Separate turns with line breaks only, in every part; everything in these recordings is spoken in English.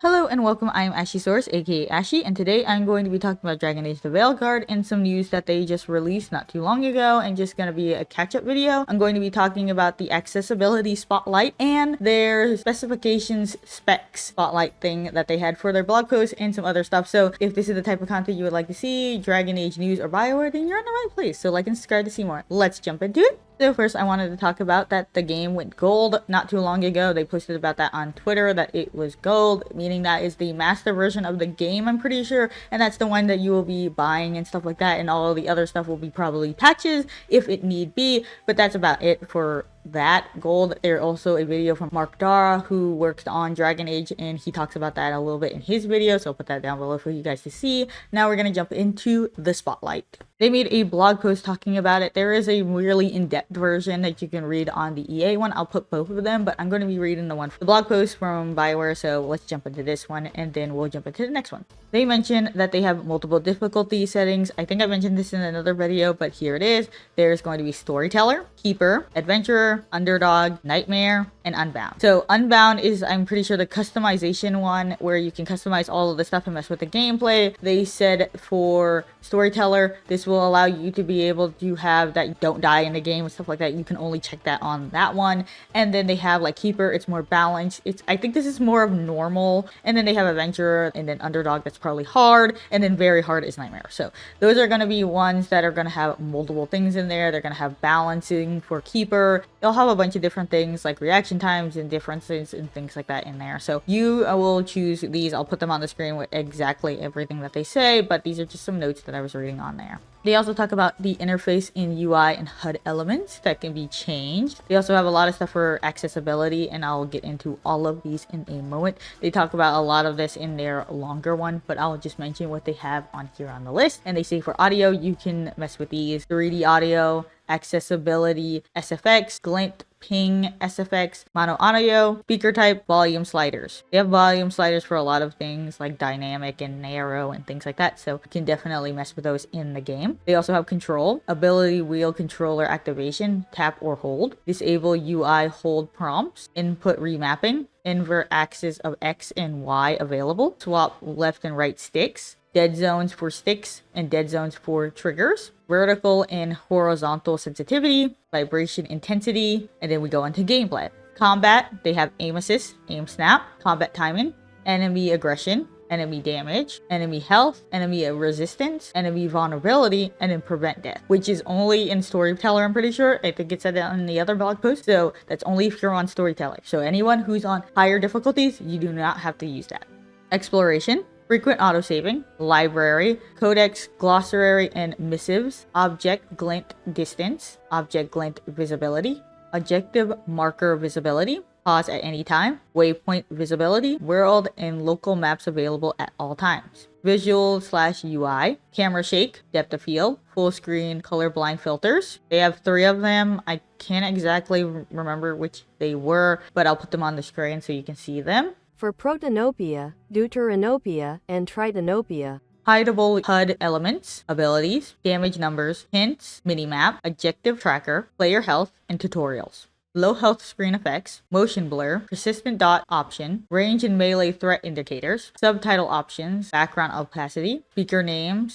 Hello and welcome, I'm Ashysource, aka Ashy, and today I'm going to be talking about Dragon Age the Veilguard and some news that they just released not too long ago, and just going to be a catch-up video. I'm going to be talking about the accessibility spotlight and their specifications specs spotlight thing that they had for their blog post and some other stuff. So if this is the type of content you would like to see, Dragon Age news or bioware, then you're in the right place. So like and subscribe to see more. Let's jump into it. So first I wanted to talk about that the game went gold not too long ago. They posted about that on Twitter, that it was gold, meaning that is the master version of the game, I'm pretty sure, and that's the one that you will be buying and stuff like that, and all the other stuff will be probably patches if it need be, but that's about it for that gold. There's also a video from Mark Dara, who works on Dragon Age, and he talks about that a little bit in his video, so I'll put that down below for you guys to see. Now we're going to jump into the spotlight. They made a blog post talking about it. There is a really in-depth version that you can read on the EA one. I'll put both of them, but I'm going to be reading the blog post from bioware, so let's jump into this one and then we'll jump into the next one. They mentioned that they have multiple difficulty settings. I think I mentioned this in another video, but here it is. There's going to be Storyteller, Keeper, Adventurer, Underdog, Nightmare, and Unbound. So Unbound is, I'm pretty sure, the customization one where you can customize all of the stuff and mess with the gameplay. They said for Storyteller, this will allow you to be able to have that you don't die in the game and stuff like that. You can only check that on that one. And then they have like Keeper, it's more balanced. I think this is more of normal. And then they have Adventurer, and then Underdog, that's probably hard, and then very hard is Nightmare. So those are going to be ones that are going to have multiple things in there. They're going to have balancing for Keeper. They'll have a bunch of different things like reaction times and differences and things like that in there. So you will choose these. I'll put them on the screen with exactly everything that they say, but these are just some notes that I was reading on there. They also talk about the interface in UI and HUD elements that can be changed. They also have a lot of stuff for accessibility, and I'll get into all of these in a moment. They talk about a lot of this in their longer one, but I'll just mention what they have on here on the list. And they say for audio, you can mess with these: 3D audio, accessibility, SFX, glint, ping, SFX, mono audio, speaker type, volume sliders. They have volume sliders for a lot of things like dynamic and narrow and things like that, so you can definitely mess with those in the game. They also have control, ability wheel controller activation, tap or hold, disable UI hold prompts, input remapping, invert axis of X and Y available, swap left and right sticks, dead zones for sticks and dead zones for triggers, vertical and horizontal sensitivity, vibration intensity, and then we go into gameplay. Combat, they have aim assist, aim snap, combat timing, enemy aggression, enemy damage, enemy health, enemy resistance, enemy vulnerability, and then prevent death, which is only in Storyteller, I'm pretty sure. I think it said that in the other blog post, so that's only if you're on Storyteller. So anyone who's on higher difficulties, you do not have to use that. Exploration, frequent autosaving, library, codex, glossary, and missives, object glint distance, object glint visibility, objective marker visibility, pause at any time, waypoint visibility, world and local maps available at all times, visual/UI, camera shake, depth of field, full screen colorblind filters. They have 3 of them. I can't exactly remember which they were, but I'll put them on the screen so you can see them.
For Protanopia, Deuteranopia, and Tritanopia.
Hideable HUD elements, abilities, damage numbers, hints, minimap, objective tracker, player health, and tutorials. Low health screen effects, motion blur, persistent dot option, range and melee threat indicators, subtitle options, background opacity, speaker name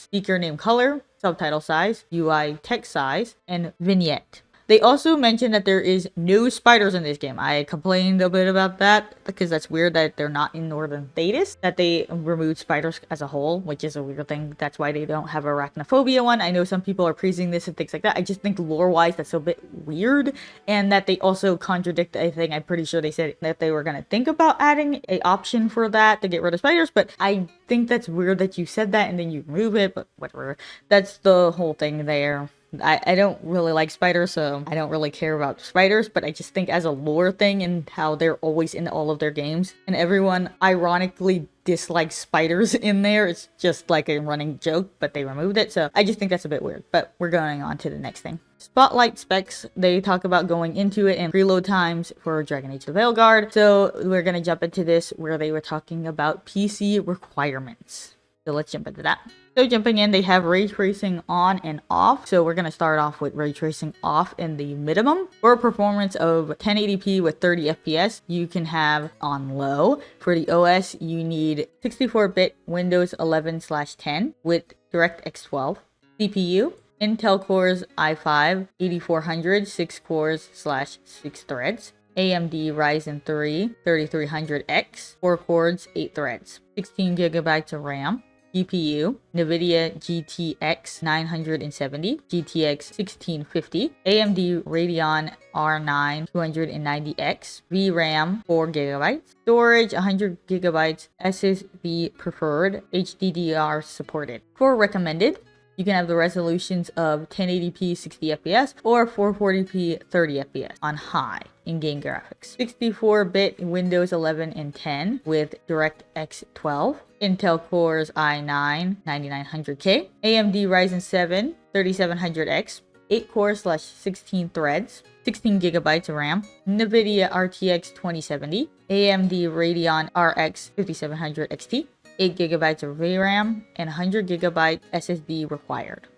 color, subtitle size, UI text size, and vignette. They also mentioned that there is no spiders in this game. I complained a bit about that because that's weird that they're not in Northern Thetis, that they removed spiders as a whole, which is a weird thing. That's why they don't have arachnophobia one. I know some people are praising this and things like that. I just think lore-wise that's a bit weird, and that they also contradict a thing. I'm pretty sure they said that they were going to think about adding an option for that to get rid of spiders, but I think that's weird that you said that and then you remove it, but whatever. That's the whole thing there. I don't really like spiders, so I don't really care about spiders, but I just think as a lore thing and how they're always in all of their games, and everyone ironically dislikes spiders in there, it's just like a running joke, but they removed it, so I just think that's a bit weird. But we're going on to the next thing. Spotlight specs, they talk about going into it and preload times for Dragon Age the Veilguard, so we're going to jump into this where they were talking about PC requirements. So let's jump into that. So jumping in, they have ray tracing on and off. So we're going to start off with ray tracing off in the minimum. For a performance of 1080p with 30 FPS, you can have on low. For the OS, you need 64-bit Windows 11/10 with DirectX 12. CPU, Intel Cores i5 8400, 6 cores/6 threads. AMD Ryzen 3 3300X, 4 cores, 8 threads. 16GB of RAM. GPU, NVIDIA GTX 970, GTX 1650, AMD Radeon R9 290X, VRAM 4GB, storage 100GB, SSD preferred, HDDR supported. For recommended, you can have the resolutions of 1080p 60fps or 440p 30fps on high in-game graphics. 64-bit Windows 11 and 10 with DirectX 12. Intel Cores i9 9900K. AMD Ryzen 7 3700X. 8 cores/16 threads. 16GB of RAM. NVIDIA RTX 2070. AMD Radeon RX 5700 XT. 8GB of VRAM and 100GB SSD required.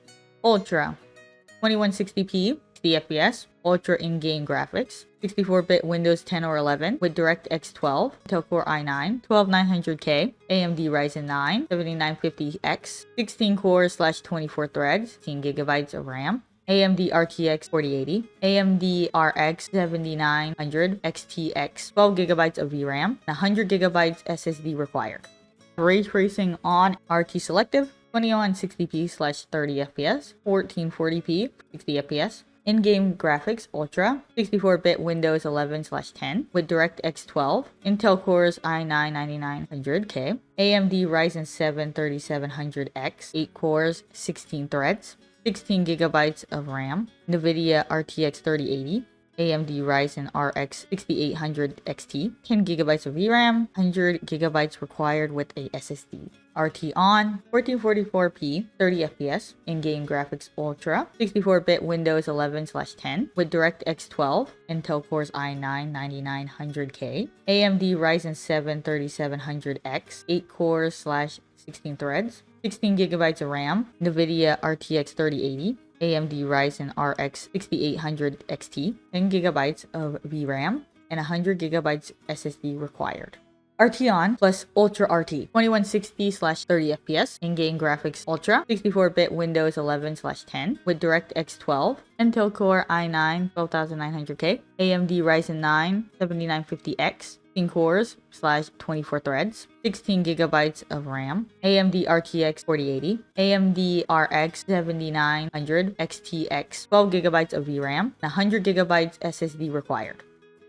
Ultra 2160p 60fps, Ultra in-game graphics, 64-bit Windows 10 or 11 with DirectX 12, Intel Core i9 12900K, AMD Ryzen 9 7950X, 16 cores/24 threads, 16GB of RAM. AMD RTX 4080, AMD RX 7900 XTX, 12GB of VRAM, and 100GB SSD required. Ray tracing on RT Selective, 2160p/30fps, 1440p 60fps. In-game graphics Ultra, 64-bit Windows 11/10 with DirectX 12, Intel Cores i9 9900K, AMD Ryzen 7 3700X, 8 cores, 16 threads, 16GB of RAM, NVIDIA RTX 3080, AMD Ryzen RX 6800 XT, 10GB of VRAM, 100GB required with a SSD. RT on, 1444p, 30fps, in-game graphics Ultra, 64-bit Windows 11/10 with DirectX 12, Intel Cores i9 9900K, AMD Ryzen 7 3700X, 8 cores/16 threads, 16GB of RAM, NVIDIA RTX 3080, AMD Ryzen RX 6800 XT, 10GB of VRAM, and 100GB SSD required. RT on plus Ultra RT, 2160/30fps, in-game graphics Ultra, 64-bit Windows 11/10 with DirectX 12, Intel Core i9 12900K, AMD Ryzen 9 7950X, 16 cores/24 threads, 16GB of RAM, AMD RTX 4080, AMD RX 7900 XTX, 12GB of VRAM, and 100GB SSD required.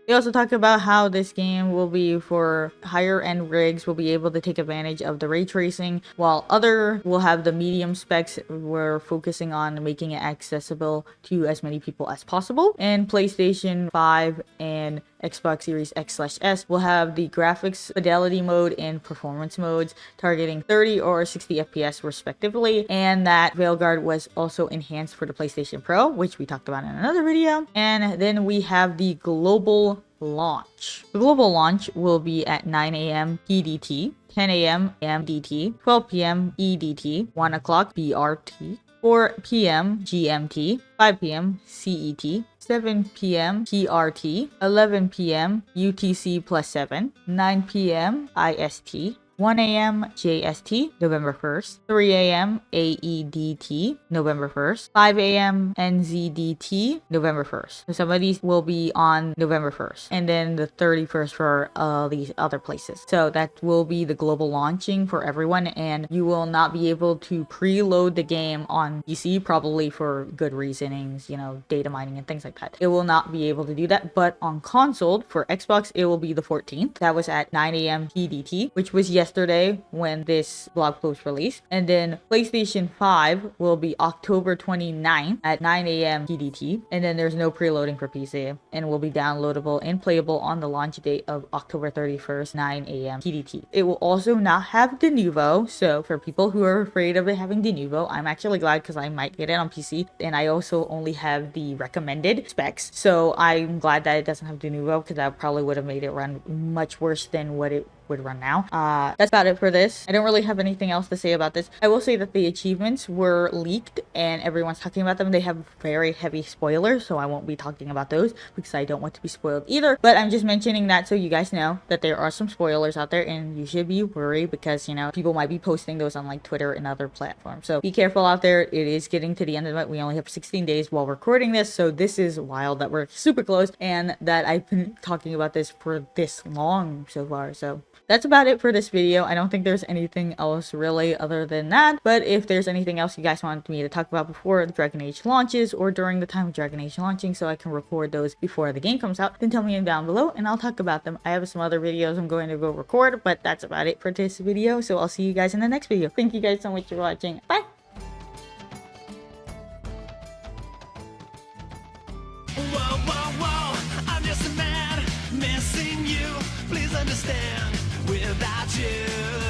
They also talk about how this game will be for higher end rigs will be able to take advantage of the ray tracing, while other will have the medium specs. We're focusing on making it accessible to as many people as possible. And PlayStation 5 and Xbox Series X/S will have the graphics fidelity mode and performance modes targeting 30 or 60 FPS respectively, and that Veilguard was also enhanced for the PlayStation Pro, which we talked about in another video. And then we have the global launch. The global launch will be at 9 a.m. PDT, 10 a.m. MDT, 12 p.m. EDT, 1 o'clock BRT, 4 p.m. GMT, 5 p.m. CET, 7 p.m. PRT, 11 p.m. UTC+7, 9 p.m. IST, 1 a.m. JST, November 1st, 3 a.m. AEDT, November 1st, 5 a.m. NZDT, November 1st. So some of these will be on November 1st, and then the 31st for these other places. So that will be the global launching for everyone, and you will not be able to preload the game on PC, probably for good reasonings, you know, data mining and things like that. It will not be able to do that, but on console, for Xbox, it will be the 14th. That was at 9 a.m. PDT, which was yesterday when this blog post released. And then PlayStation 5 will be October 29th at 9 a.m. PDT. And then there's no preloading for PC and will be downloadable and playable on the launch date of October 31st, 9 a.m. PDT. It will also not have Denuvo. So for people who are afraid of it having Denuvo, I'm actually glad because I might get it on PC. And I also only have the recommended specs. So I'm glad that it doesn't have Denuvo because that probably would have made it run much worse than what it would run now. That's about it for this. I don't really have anything else to say about this. I will say that the achievements were leaked and everyone's talking about them. They have very heavy spoilers, so I won't be talking about those because I don't want to be spoiled either. But I'm just mentioning that so you guys know that there are some spoilers out there, and you should be worried because, you know, people might be posting those on like Twitter and other platforms. So be careful out there. It is getting to the end of it. We only have 16 days while recording this, so this is wild that we're super close and that I've been talking about this for this long so far. So that's about it for this video. I don't think there's anything else really other than that, but if there's anything else you guys want me to talk about before the Dragon Age launches or during the time of Dragon Age launching so I can record those before the game comes out, then tell me down below and I'll talk about them. I have some other videos I'm going to go record, but that's about it for this video, so I'll see you guys in the next video. Thank you guys so much for watching. Bye!
Whoa, whoa, whoa, I'm just a man missing you. Please understand, without you